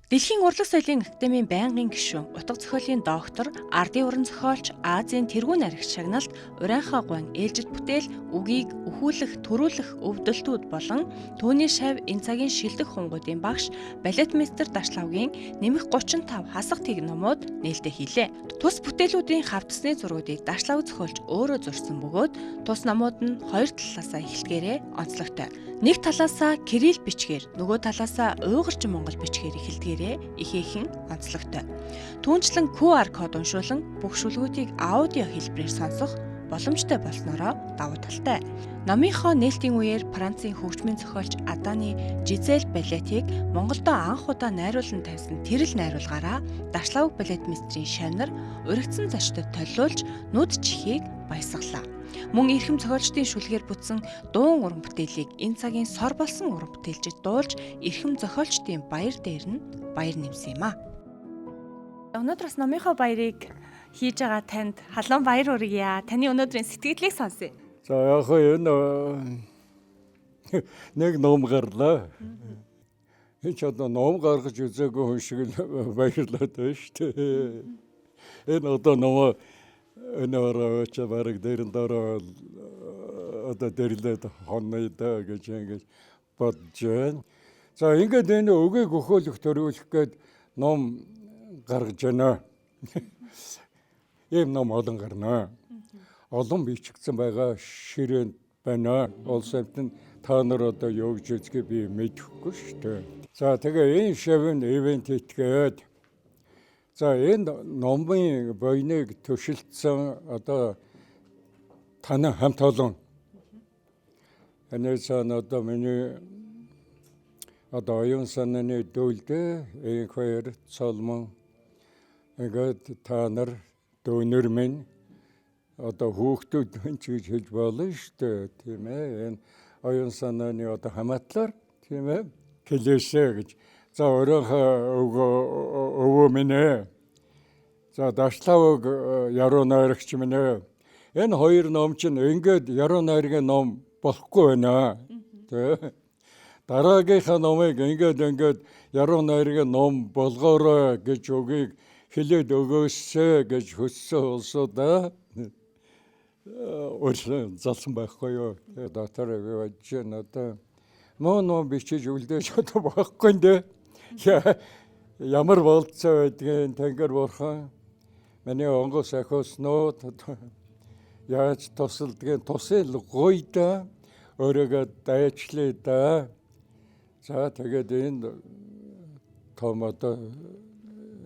Дэлхийн урлаг соёлын академийн байнгын гишүүн, утга зохиолын доктор, ардын уран зохиолч, Азийн тэргүүн наригч шагналт, Урайхаа гуайн ээлжид бүтээл, үгийг өхүүлэх, төрүүлэх өвдөлтүүд болон түүний шавь энэ цагийн шилдэг хунгуудын багш, балетмейстер Дашлавгийн нэмэх 35 хасах тийг номууд нээлттэй хийлээ. Тус бүтээлүүдийн хавтасны зургуудыг Дашлав зохиолч өөрөө зурсан бөгөөд тус номууд нь хоёр талаасаа эхлэлгээрээ онцлогтой. Нэг талаасаа кирилл бичгээр, нөгөө талаасаа уйгурч монгол бичгээр эхэлдгээрээ ихээхэн онцлогтой. Түүнчлэн QR код уншуулан бүх шүлгүүдийг аудио хэлбэрээр сонсох боломжтой болсноороо давуу талтай. Номынхоо нээлтийн үеэр Францын хөгжмийн зохиолч Аданы Жизель балетийг Монголдо анх удаа найруулан тавьсан тэрэл найруулгаараа Дашлав балетмейстрийн шавнар уригдсан зочдод толиулж нүд чихийг баясгалаа. Мөн эрхэм зохиолчдын шүлгээр бүтсэн дуун уран бүтээлийг энэ цагийн сор болсон уран бүтээлчид дуулж эрхэм зохиолчдын баяр дээр нь баяр нэмсэн юм а. Өнөөдөр бас номынхоо баярыг хийж байгаа танд халуун баяр хүргье. Таны өнөөдрийн сэтгэлдлийг сонсъё. За яг энэ нэг ном гарлаа. Энд одоо ном гаргаж үзээгүй хүн шиг л баярлаад байна шүү дээ. Энэ одоо ном өнөөрөө ч бараг дээрэн дараа одоо дэрлээд хонойдоо гэж ингэж бодож байна. За ингээд энэ өгийг өхөөлөх төрүүлэх гээд ном гаргаж байна. Ийм ном олон гарна. Олон бичигдсэн байгаа ширээнд байна. Улс амьтан та нар одоо юу гэж үзгээ би мэдэхгүй шүү дээ. За тэгээ энэ шавын ивент итгээд за энэ номын буйныг төшөлдсөн одоо таны хамт олон. Энэсэн одоо миний одоо оюун санааны дүүлдэ энэ хоёр цолмон ингээд та нар дүүнэр минь одоо хүүхдүүд ч гэж хэлж болно шүү дээ, тийм ээ. Энэ оюун санааны одоо хамаатлаар тийм ээ хэлээсэ гэж. За өөрийнхөө өвөө минь ээ. За Дашлавыг яруу найрагч минь ээ. Энэ хоёр ном чинь ингээд яруу найргийн ном болохгүй байна. Тэ. Дараагийнхаа номыг ингээд яруу найргийн ном болгоорой гэж үгийг хэлээд өгөөсэй гэж хүссэн улсуудаа өөрсдөө залсан байхгүй юу. Тэгээ доктор гэж одоо ном бичиж үлдээж одоо байхгүй нэ. Ямар болцоо байдгийг Тэнгэр бурхан миний онгоц ахиуснууд яаж тусалдгийг тусал гойда өөрийгөө дайчлаа да. За тэгээд энэ том одоо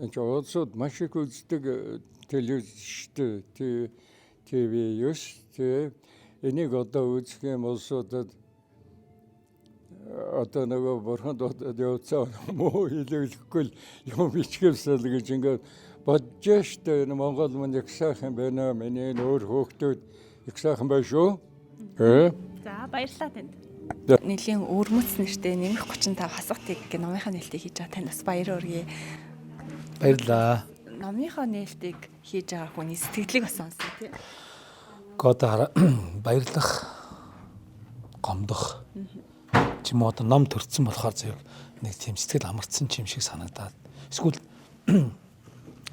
энэ улсууд маш их үздэг телевизтэй ТV-с энийг одоо үзэх юм улсуудад одоо нөгөө бурханд явцаа муу хэлэхгүй юм бичгээсэл гэж ингээд бодож штэ энэ Монгол мань их сайхан байна. Миний өөр хөөхтүүд их сайхан байна шүү. За баярлалаа танд. Нэлийн өрмөц нэртэй нэмэх 35 хасгатыг гэх номынхаа нээлтийг хийж байгаа танд бас баяр хүргэе. Баярлалаа. Номынхоо нээлтийг хийж байгаа хүний сэтгэлийг бас сонсъё тий. Годоор баярлах, гомдох. Чим одоо ном төрцсөн болохоор зөв нэг тийм сэтгэл амарцсан юм шиг санагдаад. Эсвэл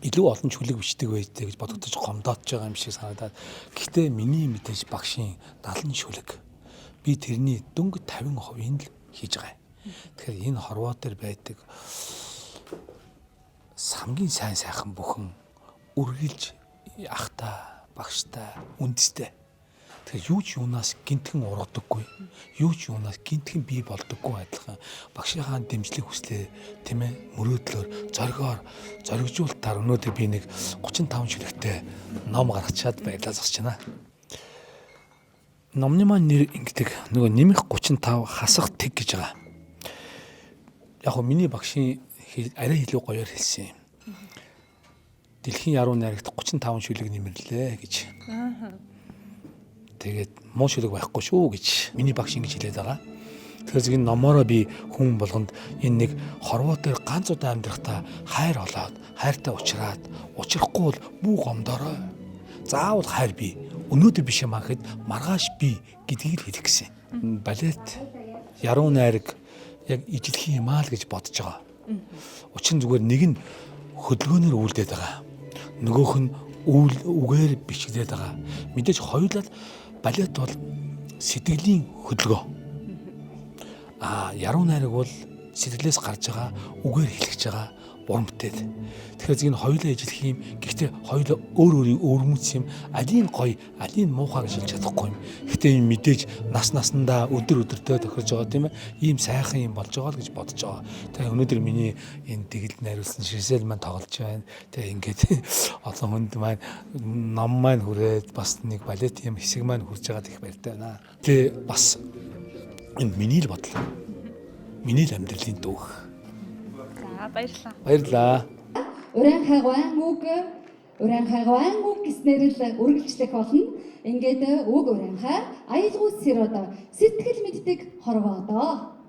илүү олон чүлэг бичдэг байдгийг гэж бодогдож гомдоодж байгаа юм шиг санагдаад. Гэхдээ миний мэдээж багшийн 70 шүлэг. Би тэрний дөнгөж 50% л хийж байгаа юм. Тэгэхээр энэ хорвоо дээр байдаг самгийн сайхан бүхэн үргэлж ахта, багштай, үндэстэй. Тэгэхээр юу ч юунаас гинтхэн ургадаггүй, юу ч юунаас гинтхэн бий болдоггүй адилхан багшийнхаа дэмжлэг хүслээ тийм ээ мөрөөдлөөр зоригжуултаар өнөөдөр би нэг 35 шүлэгтэй ном гаргачаад баярлаа зогсож байна. Номны маань нэр ингэдэг нөгөө нэмэх 35 хасах тэг гэж байгаа. Яг хөө миний багшийн арай илүү гоёор хэлсэн юм. Дэлхийн яруу найрагт 35 шүлэг нэмэрлээ гэж. Тэгээд муу шүлэг байхгүй шүү гэж миний багш ингэж хэлээд байгаа. Тэгэхээр энэ номоороо би хүн болгонд энэ нэг хорвоо дээр ганц удаа амьдрахтаа хайр олоод хайртай уулзраад учрахгүй бол бүү гомдорой. Заавал хайр бий. Өнөөдөр биш юм ахэд маргааш бий гэдгийг хэлэх гэсэн. Балет яруу найраг яг ижилхэн юм аа л гэж бодож байгаа. Учир нь зүгээр нэг нь хөдөлгөөнөөр үйлдээд байгаа. Нөгөөх нь үгээр бичигдээд байгаа. Мэдээж хоёулаа балет бол сэтгэлийн хөдөлгөөн. Яруу найраг бол сэтгэлээс гарч байгаа үгээр хэлж байгаа уран бүтээл. Тэгэхээр зэг нь хоёулаа ижилэх юм. Гэхдээ хоёулаа өөр өөрийн өвөрмөц юм. Алийн гоё, алийн муухай гэж хэлж чадахгүй юм. Гэхдээ юм мэдээж наснаа өдөр өдөртөө тохирж байгаа тийм ээ. Ийм сайхан юм болж байгаа л гэж бодож байгаа. Тэгээ өнөөдөр миний энэ тэгэлд найруулсан ширсэл маань тоглож байна. Тэгээ ингээд олон хүнд маань ном маань хүрээд бас нэг балет юм хэсэг маань хүрж байгаад их баяртай байна. Тэгээ бас энэ миний л бодлоо. Миний л амьдралын дүүх. Баярлалаа. Баярлалаа. Уран хагван үг гэснээр л үргэлжлэх болно. Ингээд үг уранхай аялгуус сэрод сэтгэл мэддэг хорвоодоо.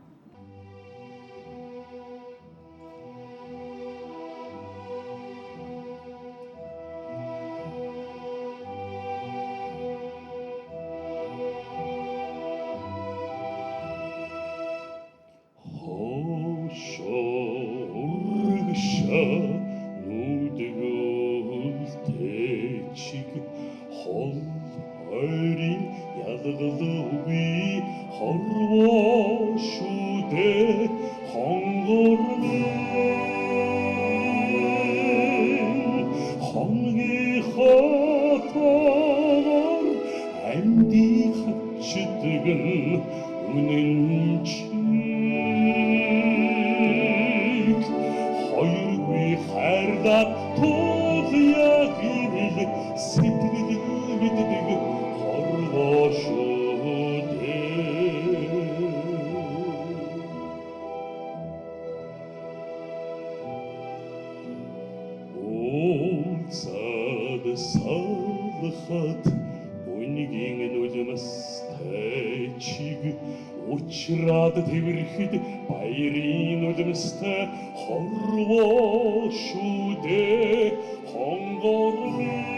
Учраад тэрхэд баярын үлэмстэй хорвоо шүү дээ хонгормын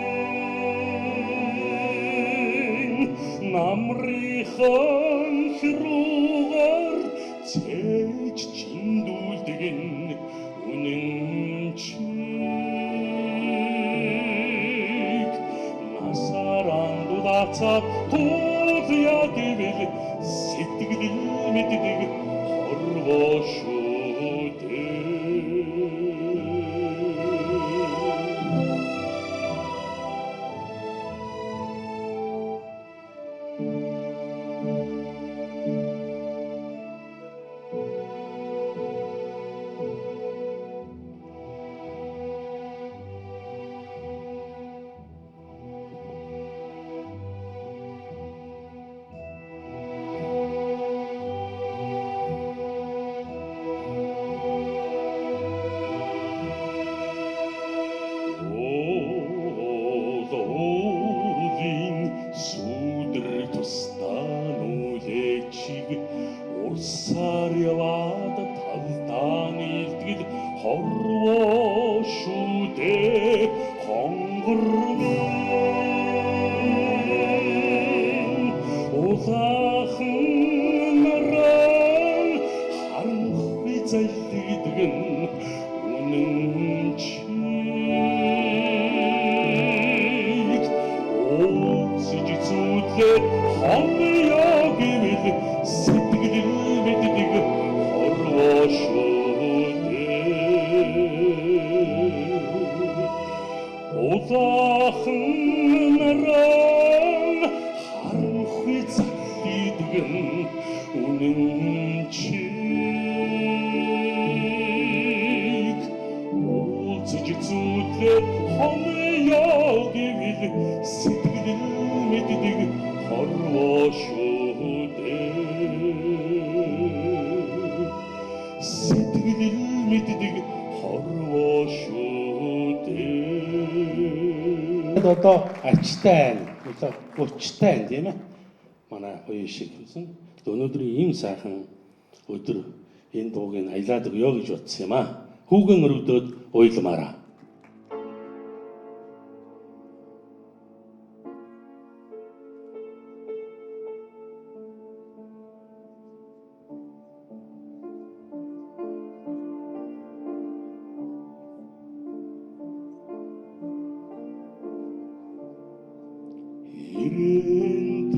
намрын хруугаар цээж чиндүүлдэг үнэн чиг насаран дулаацаад тулъя гэвэл сэтгэл мэддэг хорвоо шүү дээ. Одоо ачтай байна. Өчтэй байна тийм ээ. Манай хоёр шиг хэлсэн. Өнөөдрийн ийм сайхан өдөр энэ дууг аялаад өгөө гэж бодсон юм аа. Хүүгэн өрөвдөд уйлмаараа. 이른데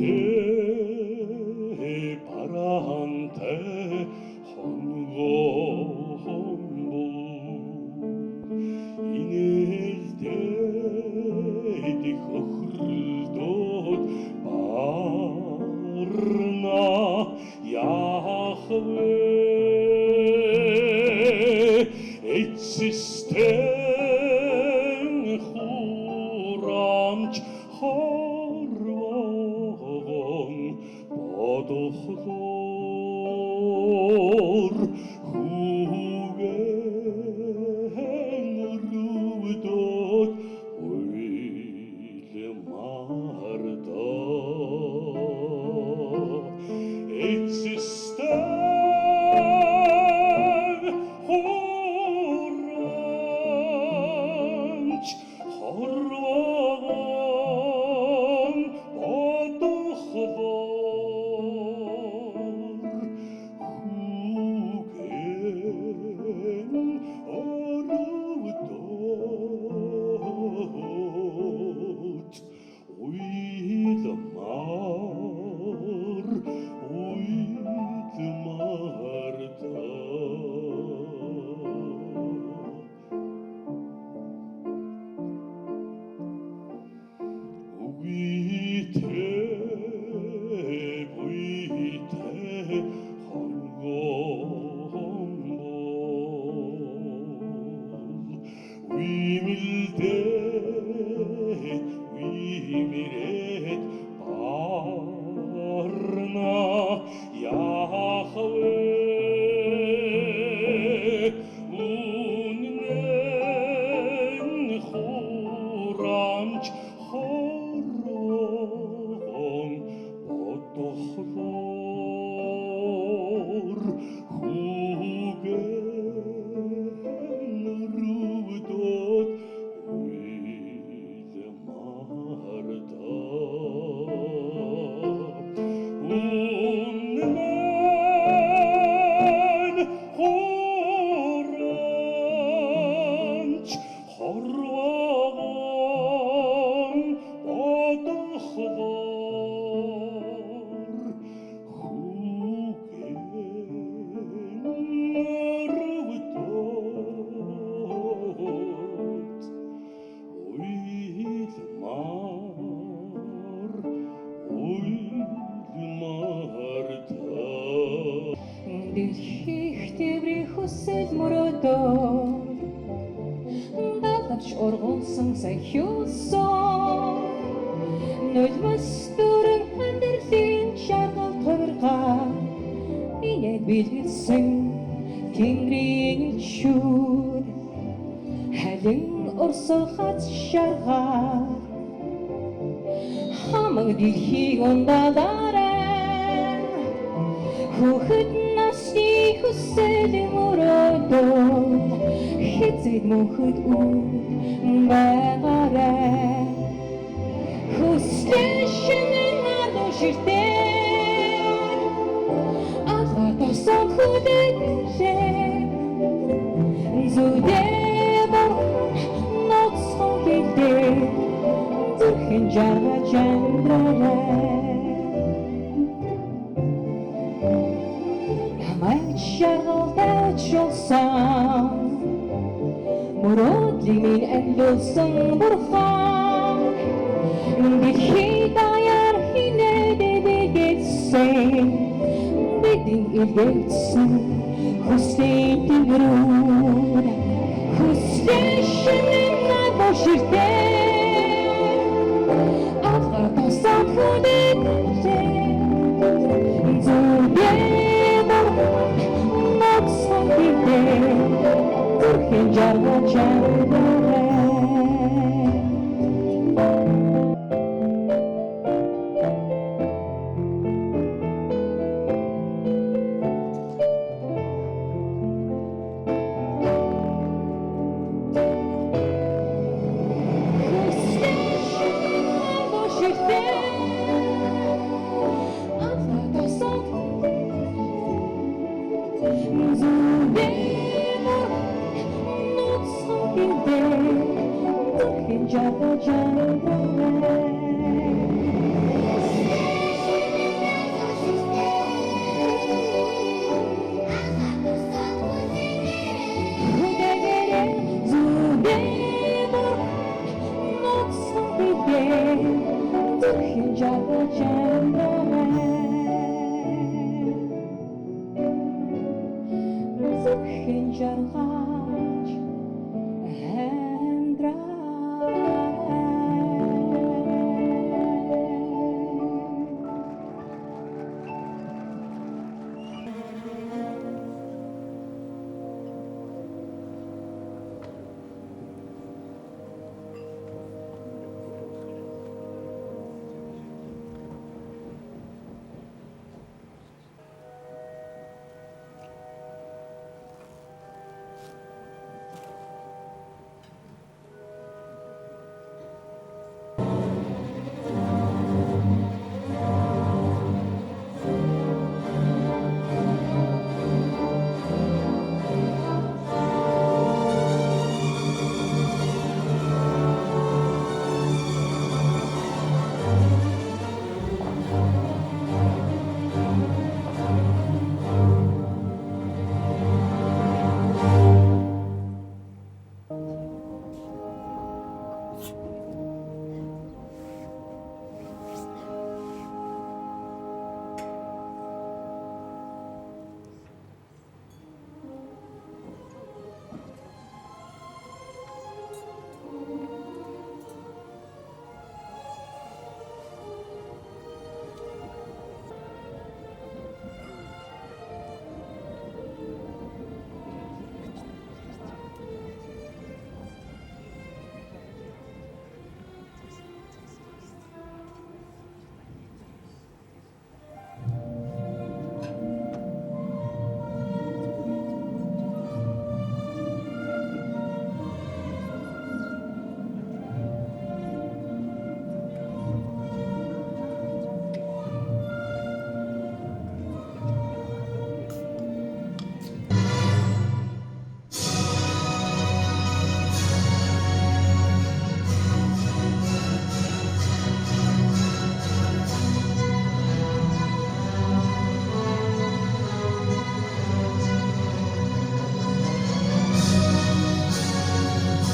바람대 헌건부 이늘대 디허흐르도 바르나 야흐웨 existem huramch harvan badohdor hugen rudot uylemarda existem huramch harvan badohdor hugen rudot 위미렛 바르나 야흐웨 운넨 호람치 호롱 보토홀 후겐 루돗 Дэлхийхтэврийн хүсэл мөрөөдөө далавч ургуулсан сахиусан нулимс дүрэн хандрлын шаргал товиргаа инээд бэлгэлсэн Тэнгэрийн шүүд халин урсгалхац шаргаа хамаг дэлхийг ундaalаарай хүүхэд насны хүсэл мөрөөдөө хэзээ мөнхөд байгаарай хүслэн шинэн ардуу ширтээ алга тосон хүлээлээ зүдээ бол ноцхон хэлээ зүрхэн жаргаж амьдралаа шаргалтай чулсан мөрөөдлийг минь амьдуулсан бурхан дэлхий даяар хинээд бэлгэлсэн бидний илгээсэн хүслийн тэнгэрүүд хүслийн шинэн боширтэй алга тосон хүлээлээ Turken jarga chandare Java Java